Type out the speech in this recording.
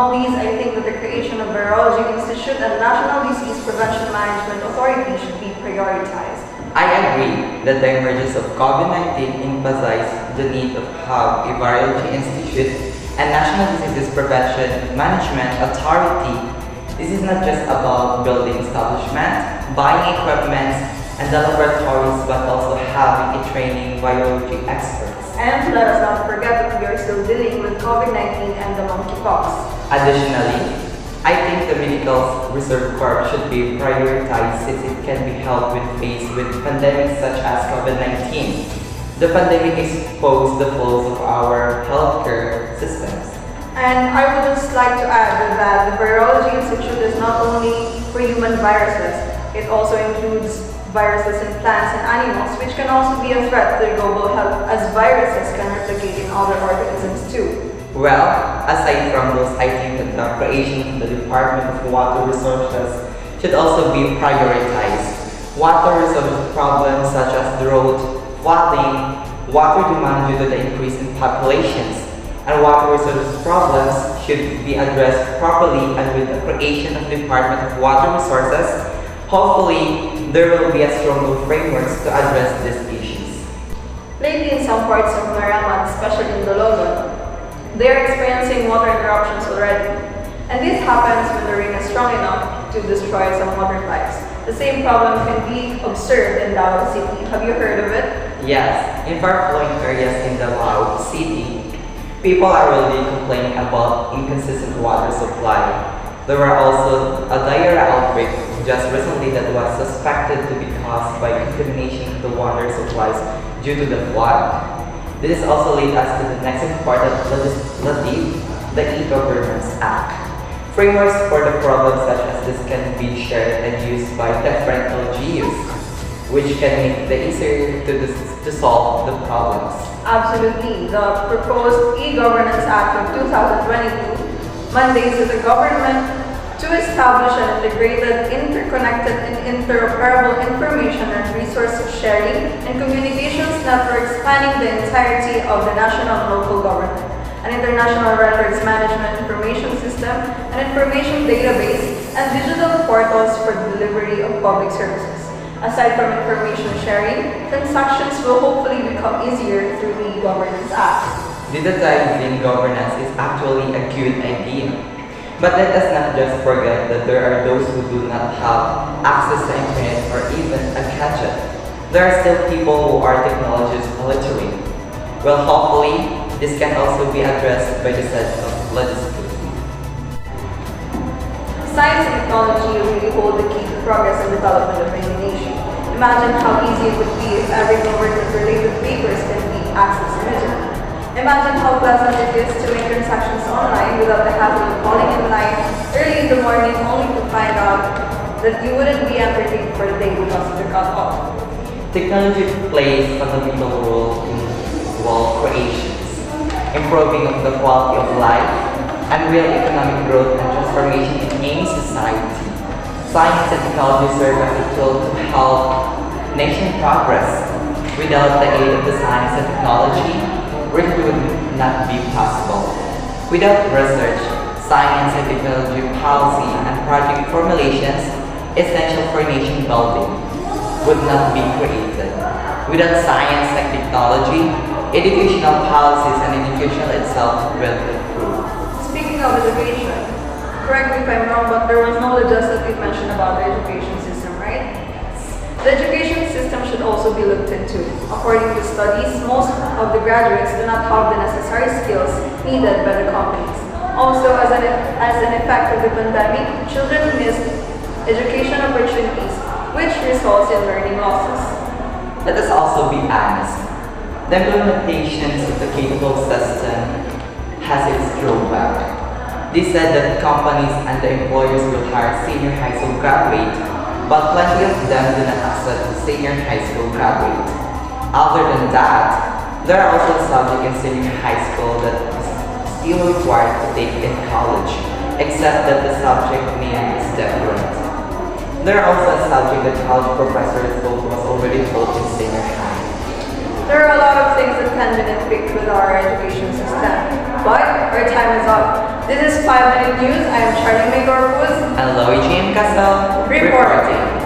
all these, I think that the creation of Virology Institute and National Disease Prevention Management Authority should be prioritized. I agree that the emergence of COVID-19 emphasized the need of have a Virology Institute and National Disease Prevention Management Authority. This is not just about building establishment, buying equipment, and the laboratories, but also having a training virology experts. And let us not forget that we are still dealing with COVID-19 and the monkeypox. Additionally, I think the Medical Reserve Corps should be prioritized since it can be helped when faced with pandemics such as COVID-19. The pandemic exposed the flaws of our healthcare systems. And I would just like to add that the Virology Institute is not only for human viruses, it also includes viruses in plants and animals, which can also be a threat to global health as viruses can replicate in other organisms too. Well, aside from those, I think that the creation of the Department of Water Resources should also be prioritized. Water resource problems such as drought, flooding, water demand due to the increase in populations, and water resource problems should be addressed properly, and with the creation of the Department of Water Resources, hopefully there will be a stronger frameworks to address these issues. Lately in some parts of Maraman, especially in Dologon, they are experiencing water interruptions already. And this happens when the rain is strong enough to destroy some water pipes. The same problem can be observed in Davao City. Have you heard of it? Yes, in far-flowing areas in Davao City, people are really complaining about inconsistent water supply. There were also a diarrhea outbreak just recently that was suspected to be caused by contamination of the water supplies due to the flood. This also leads us to the next important legislative, the E-Governance Act. Frameworks for the problems such as this can be shared and used by different LGUs, which can make it easier to solve the problems. Absolutely. The proposed E-Governance Act of 2022 mandates the government to establish an integrated, interconnected, and interoperable information and resource sharing and communications network spanning the entirety of the national and local government, an international records management information system, an information database, and digital portals for the delivery of public services. Aside from information sharing, transactions will hopefully become easier through the E-Governance Act. Digitizing governance is actually a good idea. But let us not just forget that there are those who do not have access to internet or even a gadget. There are still people who are technology illiterate. Well, hopefully, this can also be addressed by the set of legislation. Science and technology really hold the key to progress and development of any nation. Imagine how easy it would be if every government-related papers can be accessed immediately. Imagine how pleasant it is to make transactions online without the hassle of calling in line early in the morning only to find out that you wouldn't be entertained for the day because of the cut-off. Technology plays a fundamental role in wealth creations, improving of the quality of life, and real economic growth and transformation in any society. Science and technology serve as a tool to help nation progress. Without the aid of the science and technology, it would not be possible. Without research, science and technology policy and project formulations essential for nation building would not be created. Without science and technology, educational policies and education itself will improve. Speaking of education, correct me if I'm wrong, but there was no legislative mention about the education system, right? The education system should also be looked into. According to studies, most of the graduates do not have the necessary skills needed by the companies. Also, as an effect of the pandemic, children missed education opportunities, which results in learning losses. Let us also be honest. The implementation of the capable system has its drawback. They said that companies and the employers will hire senior high school graduates, but plenty of them do not accept the senior high school graduate. Other than that, there are also subjects in senior high school that is still required to take in college, except that the subject name is different. There are also a subject that college professors thought was already taught in senior high. There are a lot of things that can be nitpicked with our education system, but our time is up. This is 5 Minute News. I am Charlie May Corpuz And Luigi and Casil reporting.